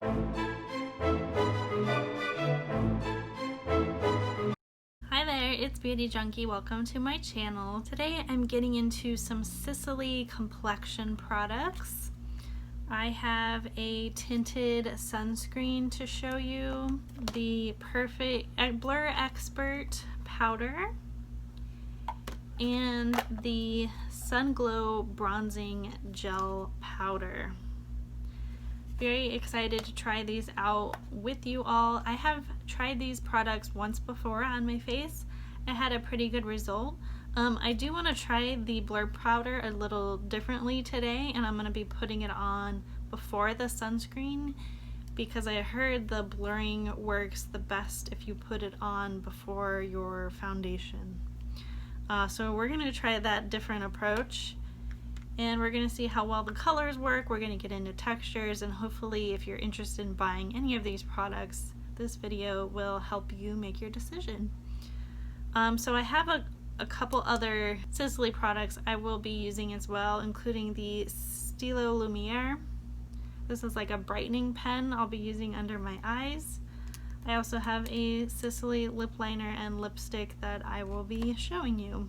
Hi there, it's Beauty Junkie. Welcome to my channel. Today I'm getting into some Sisley Complexion products. I have a tinted sunscreen to show you, the Perfect Blur Expert powder, and the Sun Glow Bronzing Gel powder. Very excited to try these out with you all. I have tried these products once before on my face. I had a pretty good result. I do want to try the blur powder a little differently today, and I'm going to be putting it on before the sunscreen because I heard the blurring works the best if you put it on before your foundation. So we're going to try that different approach, and we're going to see how well the colors work. We're going to get into textures, and hopefully if you're interested in buying any of these products, this video will help you make your decision. So I have a couple other Sisley products I will be using as well, including the Stylo Lumiere. This is like a brightening pen I'll be using under my eyes. I also have a Sisley lip liner and lipstick that I will be showing you.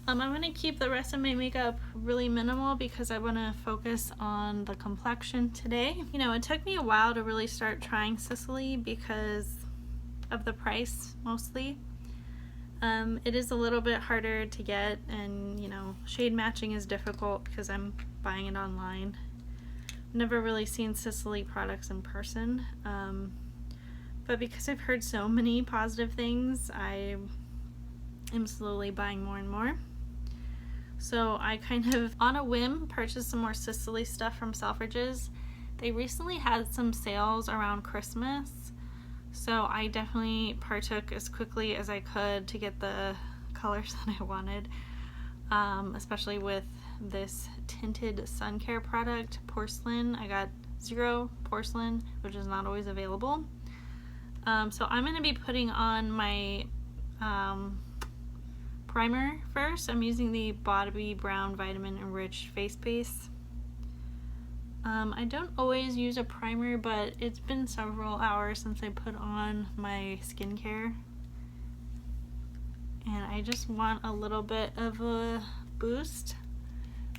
I'm going to keep the rest of my makeup really minimal because I want to focus on the complexion today. You know, it took me a while to really start trying Sisley because of the price mostly. It is a little bit harder to get, and you know, shade matching is difficult because I'm buying it online. Never really seen Sisley products in person, but because I've heard so many positive things, I am slowly buying more and more. So I kind of, on a whim, purchased some more Sisley stuff from Selfridges. They recently had some sales around Christmas, so I definitely partook as quickly as I could to get the colors that I wanted, especially with this Tinted Sun Care product, Porcelain. I got 0 Porcelain, which is not always available. So I'm going to be putting on my primer first. I'm using the Bobbi Brown Vitamin Enriched Face Base. I don't always use a primer, but it's been several hours since I put on my skincare, and I just want a little bit of a boost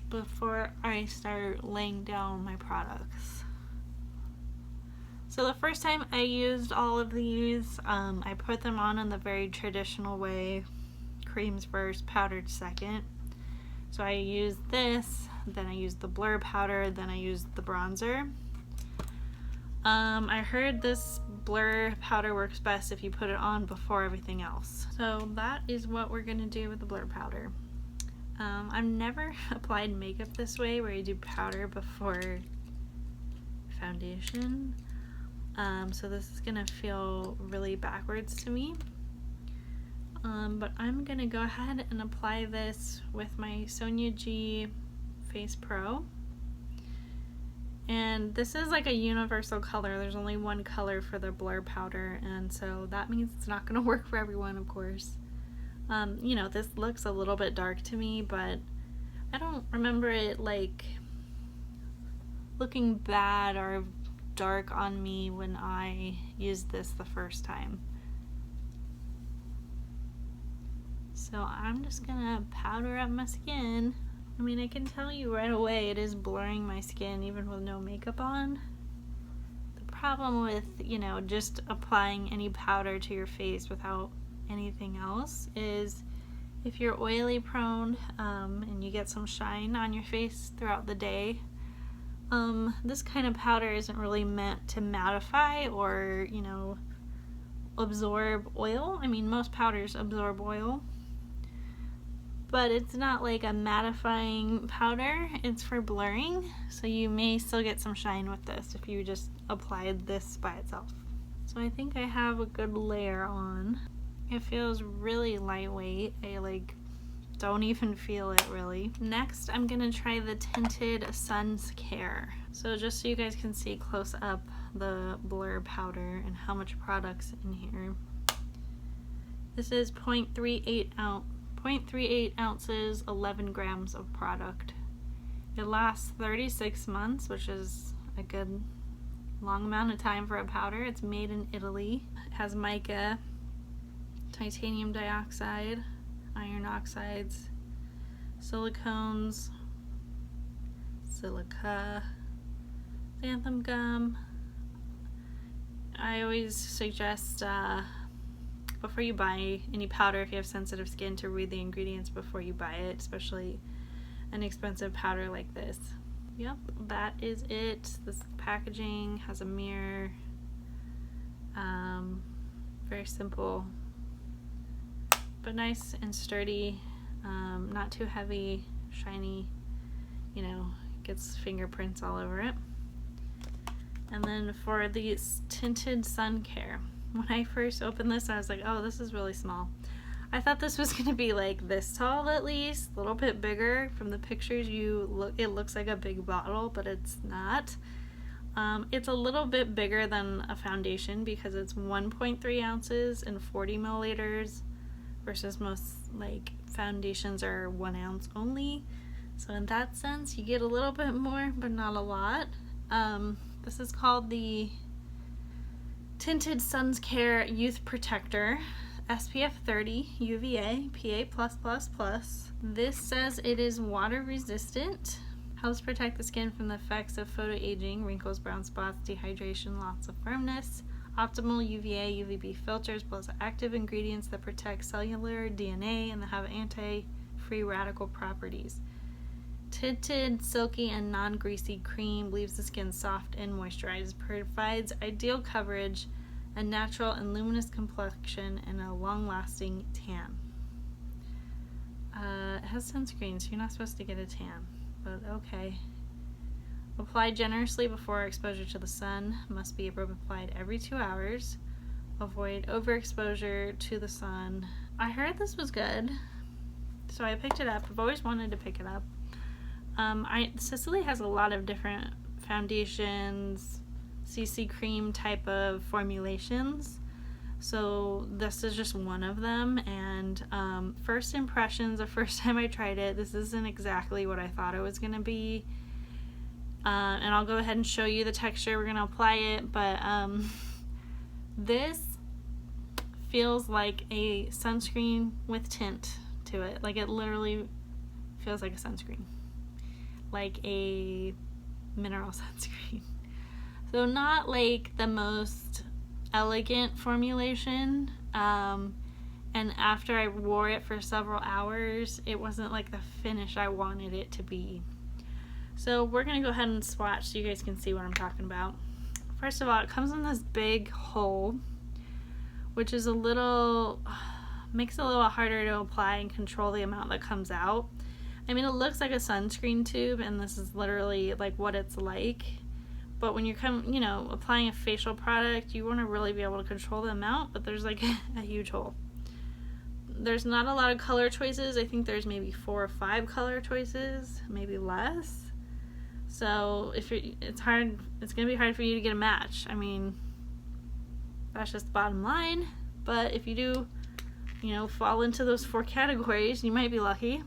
before I start laying down my products. So the first time I used all of these, I put them on in the very traditional way, creams first, powdered second. So I used this, then I used the blur powder, then I used the bronzer. I heard this blur powder works best if you put it on before everything else. So that is what we're gonna do with the blur powder. I've never applied makeup this way, where you do powder before foundation. So this is gonna feel really backwards to me. But I'm gonna go ahead and apply this with my Sonia G Face Pro. And this is like a universal color. There's only one color for the blur powder, and so that means it's not gonna work for everyone, of course. You know, this looks a little bit dark to me, but I don't remember it like looking bad or dark on me when I used this the first time. So I'm just gonna powder up my skin. I mean, I can tell you right away it is blurring my skin even with no makeup on. The problem with, you know, just applying any powder to your face without anything else is if you're oily prone and you get some shine on your face throughout the day, this kind of powder isn't really meant to mattify or, you know, absorb oil. I mean, most powders absorb oil, but it's not like a mattifying powder. It's for blurring, so you may still get some shine with this if you just applied this by itself. So I think I have a good layer on. It feels really lightweight. I like don't even feel it really. Next, I'm gonna try the Tinted Sun Scare. So just so you guys can see close up the blur powder and how much product's in here. This is 0.38 ounces, 11 grams of product. It lasts 36 months, which is a good long amount of time for a powder. It's made in Italy. It has mica, titanium dioxide, iron oxides, silicones, silica, xanthan gum. I always suggest before you buy any powder, if you have sensitive skin, to read the ingredients before you buy it, especially an expensive powder like this. Yep, that is it. This packaging has a mirror. Very simple, but nice and sturdy. Not too heavy, shiny, you know, gets fingerprints all over it. And then for the Tinted Sun Care, when I first opened this, I was like, oh, this is really small. I thought this was gonna be like this tall at least, a little bit bigger. From the pictures, it looks like a big bottle, but it's not. It's a little bit bigger than a foundation because it's 1.3 ounces and 40 milliliters versus most like foundations are 1 ounce only. So in that sense, you get a little bit more, but not a lot. This is called the Tinted Sun Scare Youth Protector, SPF 30, UVA, PA+++. This says it is water resistant, helps protect the skin from the effects of photoaging, wrinkles, brown spots, dehydration, loss of firmness, optimal UVA, UVB filters, plus active ingredients that protect cellular DNA and that have anti-free radical properties. Tinted, silky, and non-greasy cream leaves the skin soft and moisturized, provides ideal coverage, a natural and luminous complexion, and a long-lasting tan. It has sunscreen, so you're not supposed to get a tan, but okay. Apply generously before exposure to the sun. Must be applied every 2 hours. Avoid overexposure to the sun. I heard this was good, so I picked it up. I've always wanted to pick it up. Sisley has a lot of different foundations, CC cream type of formulations, so this is just one of them. And first impressions, the first time I tried it, this isn't exactly what I thought it was gonna be. And I'll go ahead and show you the texture. We're gonna apply it, but this feels like a sunscreen with tint to it. Like, it literally feels like a sunscreen, like a mineral sunscreen. So not like the most elegant formulation, and after I wore it for several hours, it wasn't like the finish I wanted it to be. So we're gonna go ahead and swatch so you guys can see what I'm talking about. First of all, it comes in this big hole, which is makes it a little harder to apply and control the amount that comes out. I mean, it looks like a sunscreen tube, and this is literally like what it's like. But when you're applying a facial product, you want to really be able to control the amount, but there's like a huge hole. There's not a lot of color choices. I think there's maybe 4 or 5 color choices, maybe less. So it's hard. It's gonna be hard for you to get a match. I mean, that's just the bottom line. But if you do, fall into those 4 categories, you might be lucky.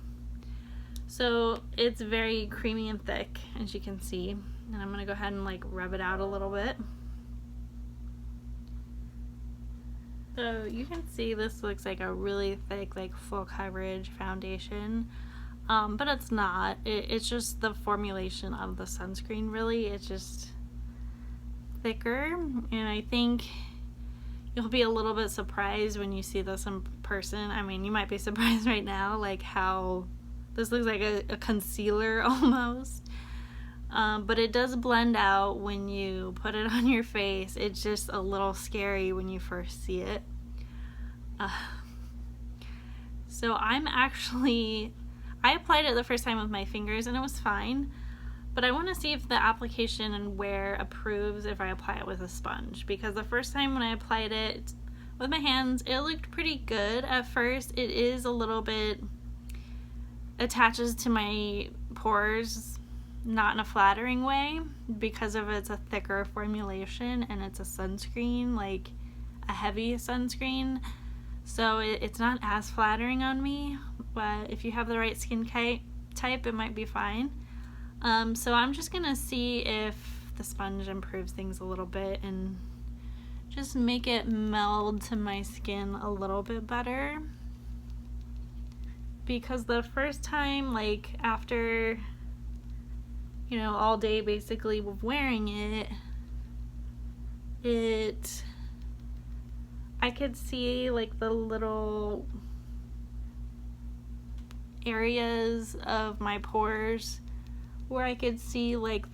So it's very creamy and thick, as you can see. And I'm gonna go ahead and like rub it out a little bit. So you can see this looks like a really thick, like full coverage foundation, but it's not. It's just the formulation of the sunscreen, really. It's just thicker, and I think you'll be a little bit surprised when you see this in person. I mean, you might be surprised right now, like how this looks like a concealer almost. But it does blend out when you put it on your face. It's just a little scary when you first see it. So I applied it the first time with my fingers and it was fine, but I want to see if the application and wear approves if I apply it with a sponge, because the first time when I applied it with my hands, it looked pretty good at first. It is a little bit attaches to my pores, not in a flattering way, because of it's a thicker formulation and it's a sunscreen, like a heavy sunscreen, so it's not as flattering on me. But if you have the right skin type, it might be fine. So I'm just gonna see if the sponge improves things a little bit and just make it meld to my skin a little bit better. Because the first time, like after, you know, all day basically of wearing it, I could see like the little areas of my pores where I could see like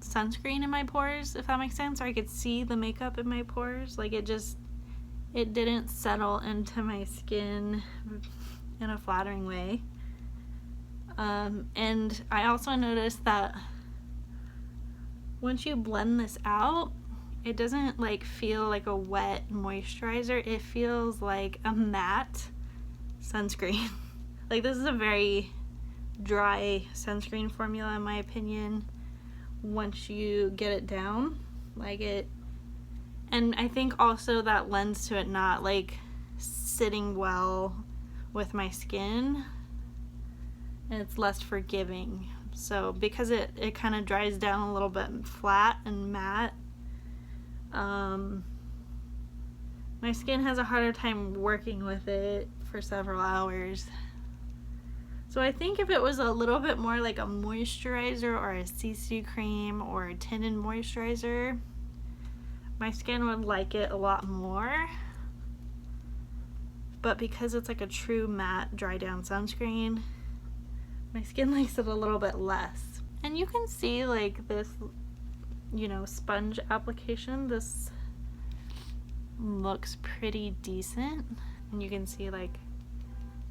sunscreen in my pores, if that makes sense, or I could see the makeup in my pores. Like it didn't settle into my skin in a flattering way. And I also noticed that once you blend this out, it doesn't like feel like a wet moisturizer. It feels like a matte sunscreen. Like this is a very dry sunscreen formula in my opinion once you get it down. Like it, and I think also that lends to it not like sitting well with my skin, and it's less forgiving. So because it kind of dries down a little bit flat and matte, my skin has a harder time working with it for several hours. So I think if it was a little bit more like a moisturizer or a CC cream or a tinted moisturizer, my skin would like it a lot more. But because it's like a true matte dry down sunscreen, my skin likes it a little bit less. And you can see like this, you know, sponge application, this looks pretty decent. And you can see like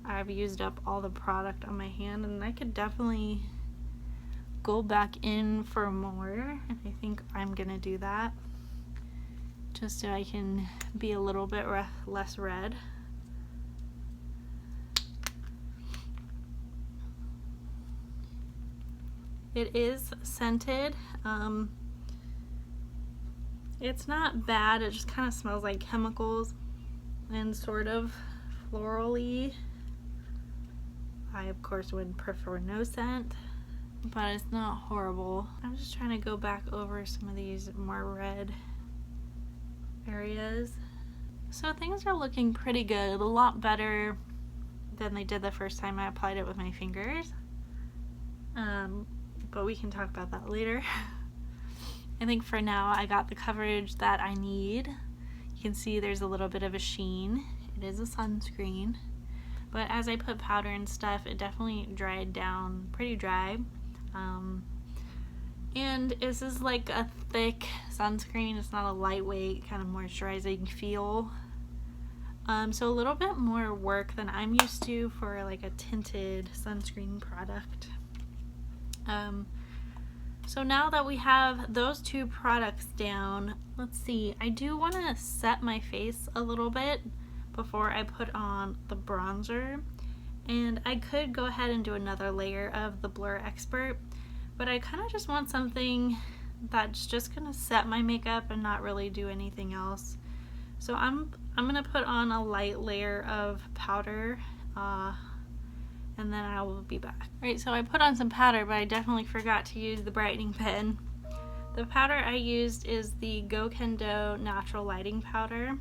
I've used up all the product on my hand, and I could definitely go back in for more, and I think I'm gonna do that just so I can be a little bit less red. It is scented. It's not bad, it just kind of smells like chemicals and sort of florally. I of course would prefer no scent, but it's not horrible. I'm just trying to go back over some of these more red areas. So things are looking pretty good, a lot better than they did the first time I applied it with my fingers. But we can talk about that later. I think for now I got the coverage that I need. You can see there's a little bit of a sheen. It is a sunscreen. But as I put powder and stuff, it definitely dried down pretty dry. And this is like a thick sunscreen. It's not a lightweight kind of moisturizing feel. So a little bit more work than I'm used to for like a tinted sunscreen product. So now that we have those two products down, let's see, I do want to set my face a little bit before I put on the bronzer, and I could go ahead and do another layer of the Blur Expert, but I kind of just want something that's just gonna set my makeup and not really do anything else. So I'm gonna put on a light layer of powder, and then I will be back. Alright, so I put on some powder, but I definitely forgot to use the brightening pen. The powder I used is the Go Kendo Natural Lighting Powder.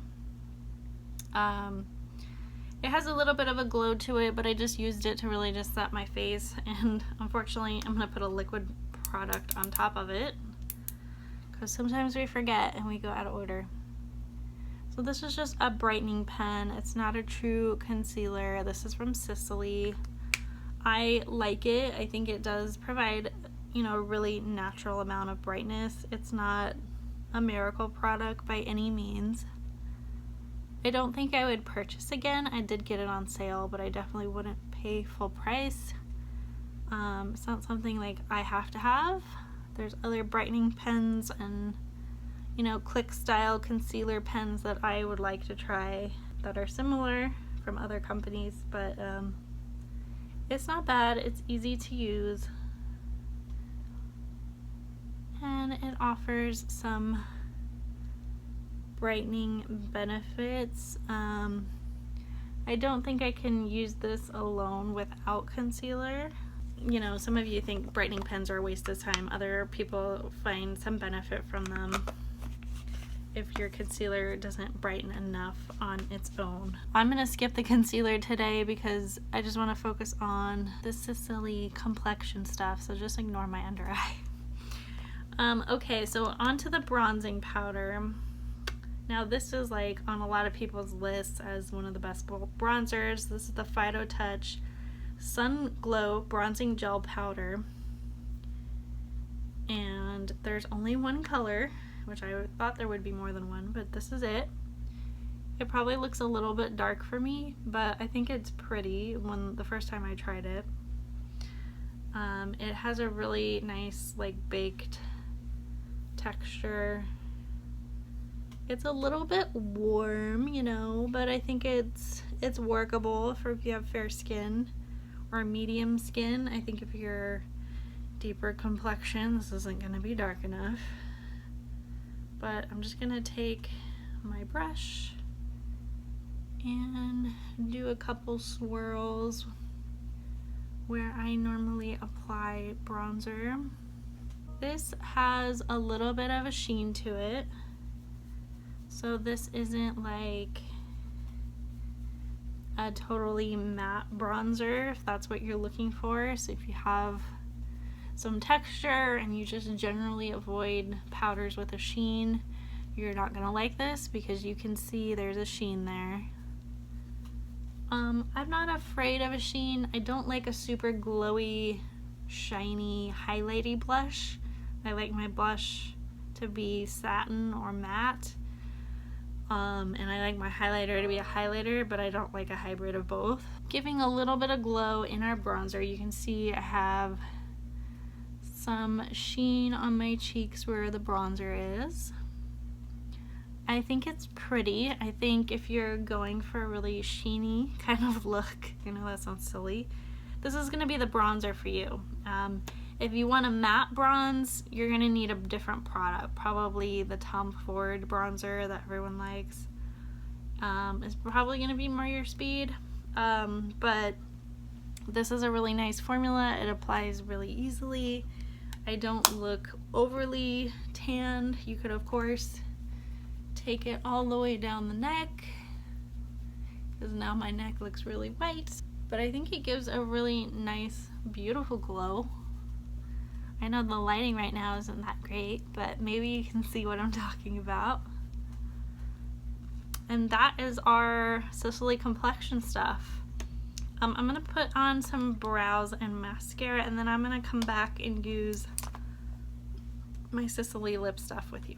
It has a little bit of a glow to it, but I just used it to really just set my face, and unfortunately I'm gonna put a liquid product on top of it because sometimes we forget and we go out of order. So this is just a brightening pen. It's not a true concealer. This is from Sisley. I like it. I think it does provide, you know, a really natural amount of brightness. It's not a miracle product by any means. I don't think I would purchase again. I did get it on sale, but I definitely wouldn't pay full price. It's not something like I have to have. There's other brightening pens and, you know, click style concealer pens that I would like to try that are similar from other companies, but it's not bad. It's easy to use, and it offers some brightening benefits. I don't think I can use this alone without concealer. you know, some of you think brightening pens are a waste of time. Other people find some benefit from them if your concealer doesn't brighten enough on its own. I'm gonna skip the concealer today because I just want to focus on the Sisley Complexion stuff, so just ignore my under eye. Okay, so onto the bronzing powder. Now this is like on a lot of people's lists as one of the best bronzers. This is the phyto-touche Sun Glow Bronzing Gel Powder. And there's only one color, which I thought there would be more than one, but this is it. It probably looks a little bit dark for me, but I think it's pretty when the first time I tried it. It has a really nice like baked texture. It's a little bit warm, you know, but I think it's workable for if you have fair skin or medium skin. I think if you're deeper complexion, this isn't going to be dark enough. But I'm just going to take my brush and do a couple swirls where I normally apply bronzer. This has a little bit of a sheen to it, so this isn't like a totally matte bronzer if that's what you're looking for. So if you have some texture and you just generally avoid powders with a sheen, you're not gonna like this because you can see there's a sheen there. I'm not afraid of a sheen. I don't like a super glowy, shiny, highlighty blush. I like my blush to be satin or matte. And I like my highlighter to be a highlighter, but I don't like a hybrid of both. Giving a little bit of glow in our bronzer, you can see I have some sheen on my cheeks where the bronzer is. I think it's pretty. I think if you're going for a really sheeny kind of look, I know that sounds silly, this is going to be the bronzer for you. If you want a matte bronze, you're going to need a different product. Probably the Tom Ford bronzer that everyone likes. Is probably going to be more your speed. But this is a really nice formula. It applies really easily. I don't look overly tanned. You could, of course, take it all the way down the neck, because now my neck looks really white. But I think it gives a really nice, beautiful glow. I know the lighting right now isn't that great, but maybe you can see what I'm talking about. And that is our Sisley Complexion stuff. I'm going to put on some brows and mascara, and then I'm going to come back and use my Sisley lip stuff with you.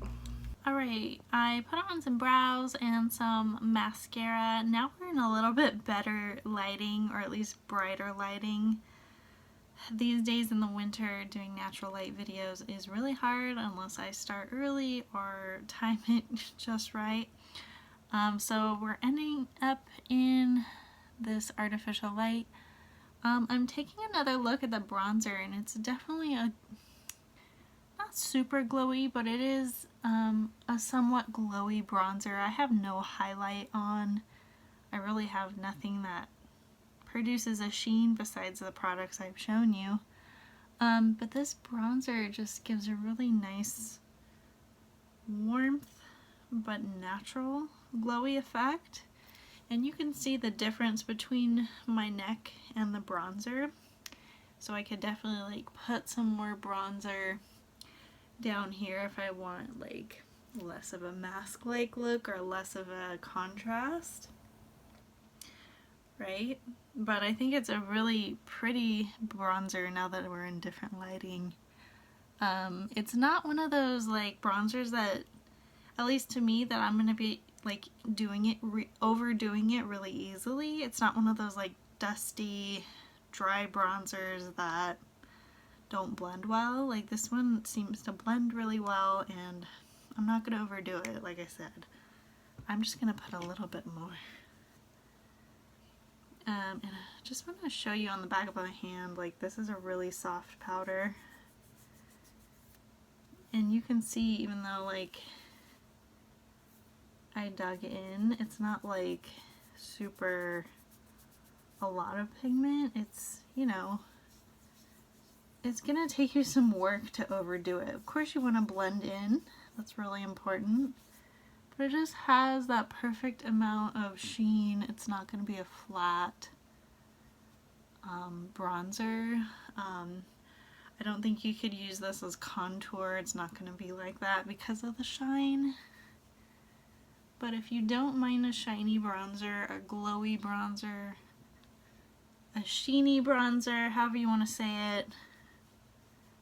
Alright, I put on some brows and some mascara. Now we're in a little bit better lighting, or at least brighter lighting. These days in the winter, doing natural light videos is really hard unless I start early or time it just right. So we're ending up in this artificial light. I'm taking another look at the bronzer, and it's definitely a not super glowy, but it is a somewhat glowy bronzer. I have no highlight on. I really have nothing that produces a sheen besides the products I've shown you. But this bronzer just gives a really nice warmth but natural glowy effect. And you can see the difference between my neck and the bronzer. So I could definitely like put some more bronzer down here if I want like less of a mask-like look or less of a contrast, right? But I think it's a really pretty bronzer now that we're in different lighting. It's not one of those like bronzers that, at least to me, that I'm gonna be like doing it, overdoing it really easily. It's not one of those like dusty, dry bronzers that don't blend well. Like this one seems to blend really well, and I'm not gonna overdo it. Like I said, I'm just gonna put a little bit more. And I just want to show you on the back of my hand, like this is a really soft powder. And you can see, even though like I dug in, it's not like super a lot of pigment. It's, you know, it's gonna take you some work to overdo it. Of course you want to blend in, that's really important, but it just has that perfect amount of sheen. It's not gonna be a flat bronzer. I don't think you could use this as contour. It's not gonna be like that because of the shine. But if you don't mind a shiny bronzer, a glowy bronzer, a sheeny bronzer, however you want to say it,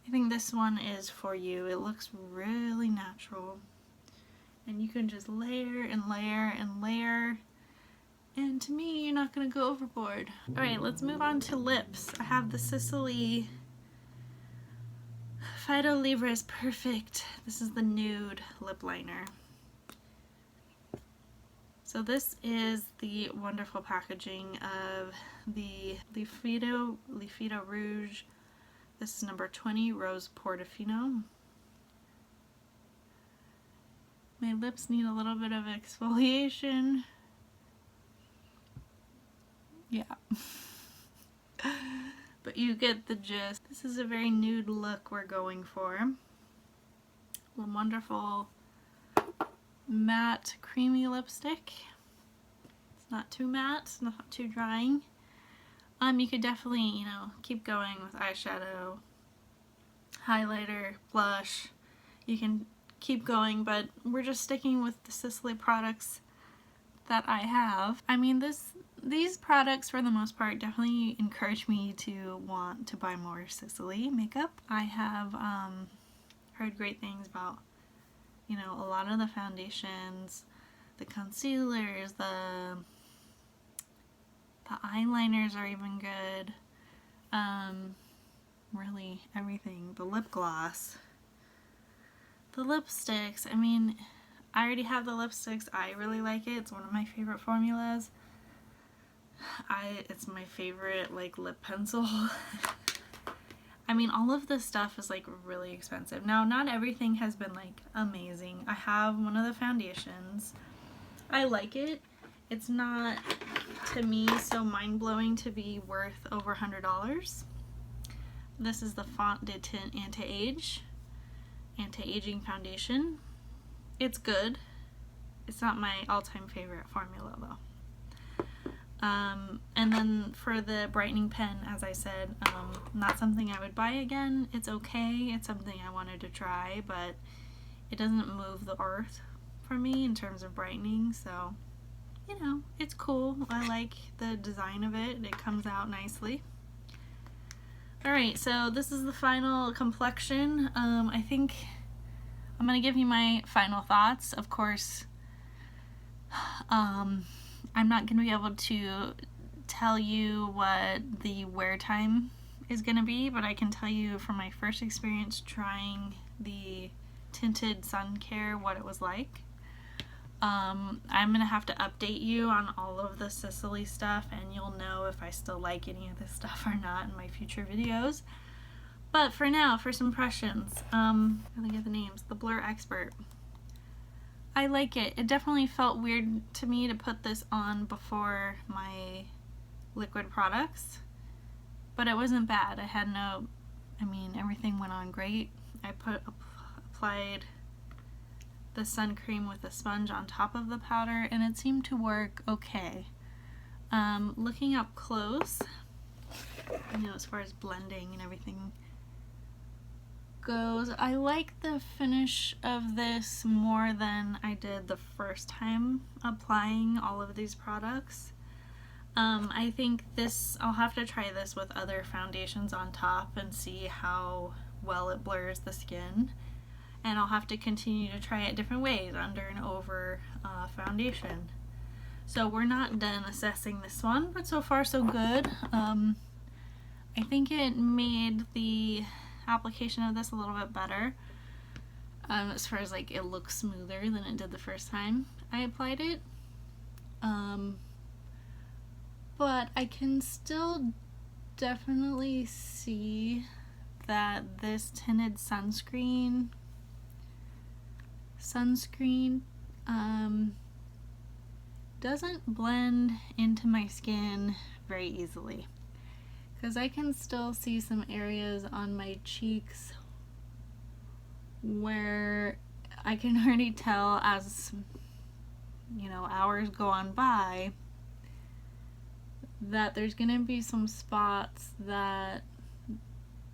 I think this one is for you. It looks really natural. And you can just layer and layer and layer. And to me, you're not going to go overboard. Alright, let's move on to lips. I have the Sisley Fido Libres Perfect. This is the nude lip liner. So this is the wonderful packaging of the Fido Rouge. This is number 20, Rose Portofino. My lips need a little bit of exfoliation. Yeah. But you get the gist. This is a very nude look we're going for. A wonderful matte creamy lipstick. It's not too matte, it's not too drying. You could definitely, you know, keep going with eyeshadow, highlighter, blush. You can keep going, but we're just sticking with the Sisley products that I have. I mean, these products for the most part definitely encourage me to want to buy more Sisley makeup. I have heard great things about, you know, a lot of the foundations, the concealers, the eyeliners are even good. Really everything. The lip gloss. The lipsticks. I mean, I already have the lipsticks. I really like it. It's one of my favorite formulas. It's my favorite, like, lip pencil. I mean, all of this stuff is like really expensive. Now, not everything has been like amazing. I have one of the foundations. I like it. It's not, to me, so mind-blowing to be worth over $100. This is the Font de Tint Anti-Aging Foundation. It's good. It's not my all-time favorite formula though. And then for the brightening pen, as I said, not something I would buy again. It's okay. It's something I wanted to try, but it doesn't move the earth for me in terms of brightening, so, you know, it's cool. I like the design of it. It comes out nicely. Alright, so this is the final complexion. I think I'm going to give you my final thoughts. Of course, I'm not going to be able to tell you what the wear time is going to be, but I can tell you from my first experience trying the Tinted Sun Care what it was like. I'm going to have to update you on all of the Sisley stuff, and you'll know if I still like any of this stuff or not in my future videos. But for now, first impressions, I think of the names. The Blur Expert. I like it. It definitely felt weird to me to put this on before my liquid products, but it wasn't bad. I had no, I mean, everything went on great. I applied the sun cream with a sponge on top of the powder, and it seemed to work okay. Looking up close, you know, as far as blending and everything goes, I like the finish of this more than I did the first time applying all of these products. I think this, I'll have to try this with other foundations on top and see how well it blurs the skin, and I'll have to continue to try it different ways, under and over foundation. So we're not done assessing this one, but so far so good. I think it made the application of this a little bit better, as far as like it looks smoother than it did the first time I applied it. But I can still definitely see that this tinted sunscreen doesn't blend into my skin very easily, because I can still see some areas on my cheeks where I can already tell as, you know, hours go on by that there's gonna be some spots that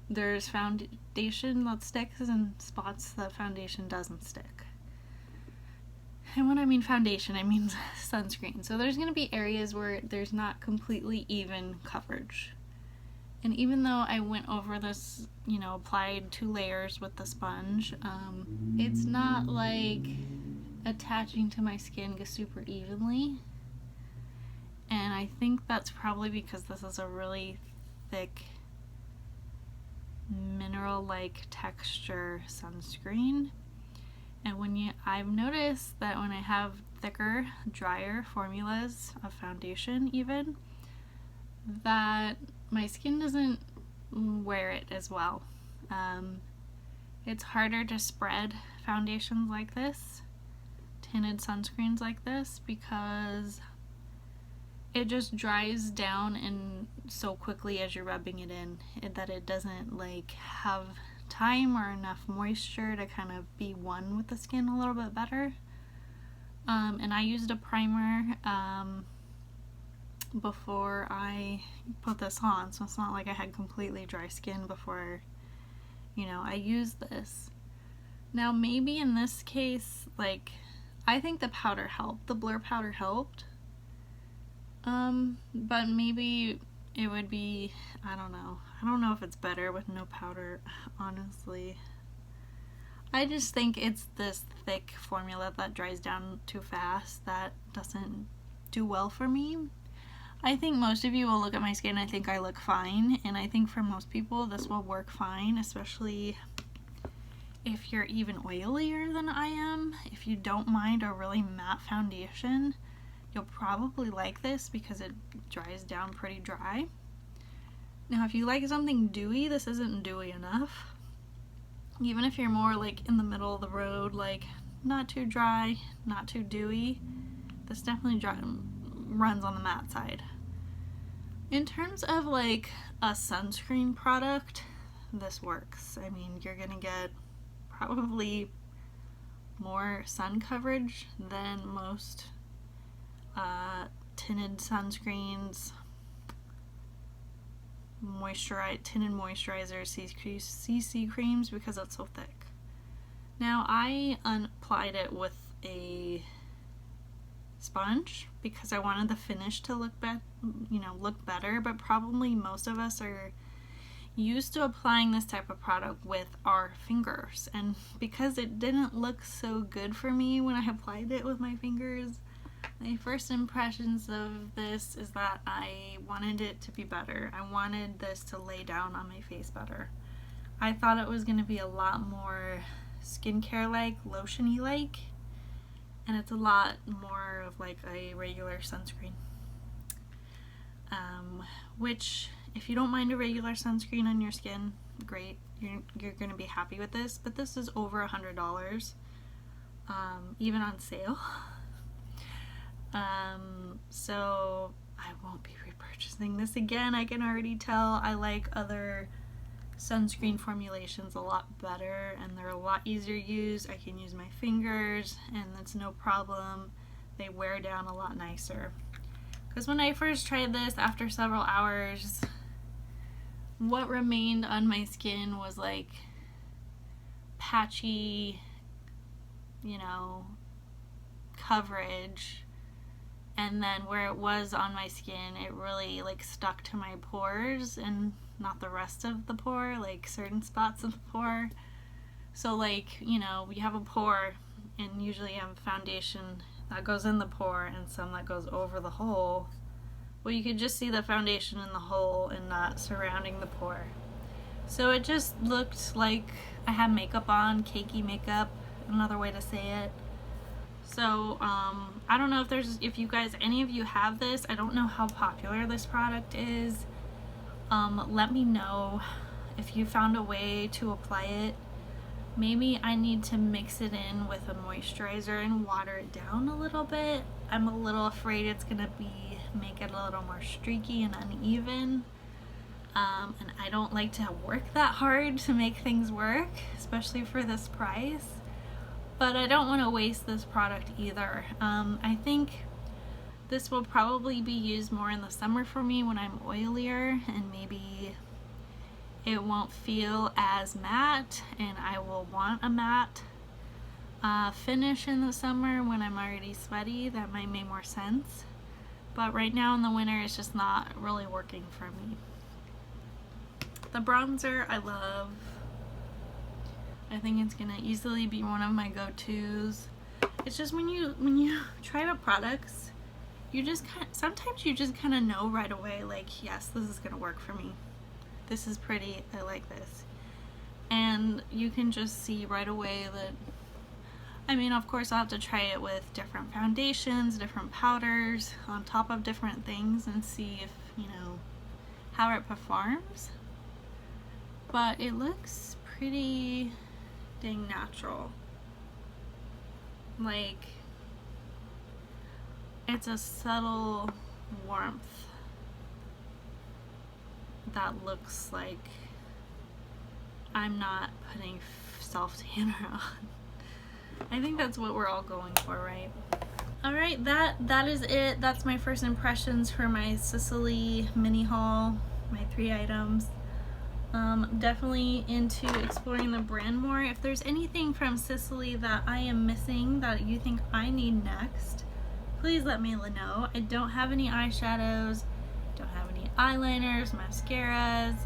there's foundation that sticks and spots that foundation doesn't stick. And when I mean foundation, I mean sunscreen. So there's gonna be areas where there's not completely even coverage. And even though I went over this, you know, applied 2 layers with the sponge, it's not like attaching to my skin super evenly. And I think that's probably because this is a really thick mineral-like texture sunscreen. And I've noticed that when I have thicker, drier formulas of foundation even, that my skin doesn't wear it as well. It's harder to spread foundations like this, tinted sunscreens like this, because it just dries down and so quickly as you're rubbing it in that it doesn't like have time or enough moisture to kind of be one with the skin a little bit better. And I used a primer before I put this on, so it's not like I had completely dry skin before, you know, I used this. Now maybe in this case, like, I think the powder helped, the blur powder helped, but maybe it would be, I don't know if it's better with no powder, honestly. I just think it's this thick formula that dries down too fast that doesn't do well for me. I think most of you will look at my skin and think I look fine, and I think for most people this will work fine, especially if you're even oilier than I am. If you don't mind a really matte foundation, you'll probably like this because it dries down pretty dry. Now if you like something dewy, this isn't dewy enough. Even if you're more like in the middle of the road, like not too dry, not too dewy, this definitely runs on the matte side. In terms of like a sunscreen product, this works. I mean, you're gonna get probably more sun coverage than most tinted sunscreens, tinted moisturizers, CC creams, because it's so thick. Now I applied it with a sponge because I wanted the finish to look better, but probably most of us are used to applying this type of product with our fingers, and because it didn't look so good for me when I applied it with my fingers, my first impressions of this is that I wanted it to be better. I wanted this to lay down on my face better. I thought it was going to be a lot more skincare-like, lotion-y-like, and it's a lot more of like a regular sunscreen. Which, if you don't mind a regular sunscreen on your skin, great, you're going to be happy with this, but this is over $100, even on sale. So I won't be repurchasing this again. I can already tell I like other sunscreen formulations a lot better, and they're a lot easier to use. I can use my fingers and that's no problem. They wear down a lot nicer. Because when I first tried this, after several hours, what remained on my skin was like patchy, you know, coverage, and then where it was on my skin, it really like stuck to my pores and not the rest of the pore, like certain spots of the pore. So like, you know, we have a pore and usually you have foundation that goes in the pore and some that goes over the hole. Well, you could just see the foundation in the hole and not surrounding the pore. So it just looked like I had makeup on, cakey makeup, another way to say it. So I don't know if you guys, any of you have this. I don't know how popular this product is. Let me know if you found a way to apply it. Maybe I need to mix it in with a moisturizer and water it down a little bit. I'm a little afraid it's gonna make it a little more streaky and uneven. and I don't like to work that hard to make things work, especially for this price. But I don't want to waste this product either. I think this will probably be used more in the summer for me when I'm oilier, and maybe it won't feel as matte, and I will want a matte finish in the summer when I'm already sweaty. That might make more sense. But right now in the winter, it's just not really working for me. The bronzer I love. I think it's gonna easily be one of my go-tos. It's just when you try out products, you just sometimes you just kind of know right away, like, yes, this is gonna work for me. This is pretty, I like this. And you can just see right away that, I mean, of course I'll have to try it with different foundations, different powders, on top of different things, and see if, you know, how it performs. But it looks pretty dang natural. Like, it's a subtle warmth that looks like I'm not putting self-tanner on. I think that's what we're all going for, right? Alright, that is it. That's my first impressions for my Sisley mini haul, my 3 items. Definitely into exploring the brand more. If there's anything from Sisley that I am missing that you think I need next, please let me know. I don't have any eyeshadows, don't have any eyeliners, mascaras,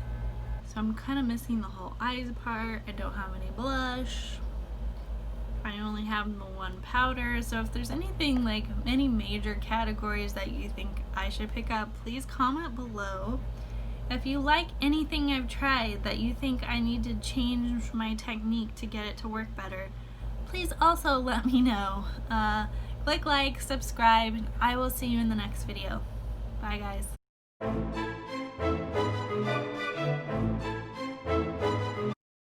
so I'm kind of missing the whole eyes part. I don't have any blush. I only have the one powder. So if there's anything, like any major categories that you think I should pick up, please comment below. If you like anything I've tried that you think I need to change my technique to get it to work better, please also let me know. Click like, subscribe, and I will see you in the next video. Bye guys.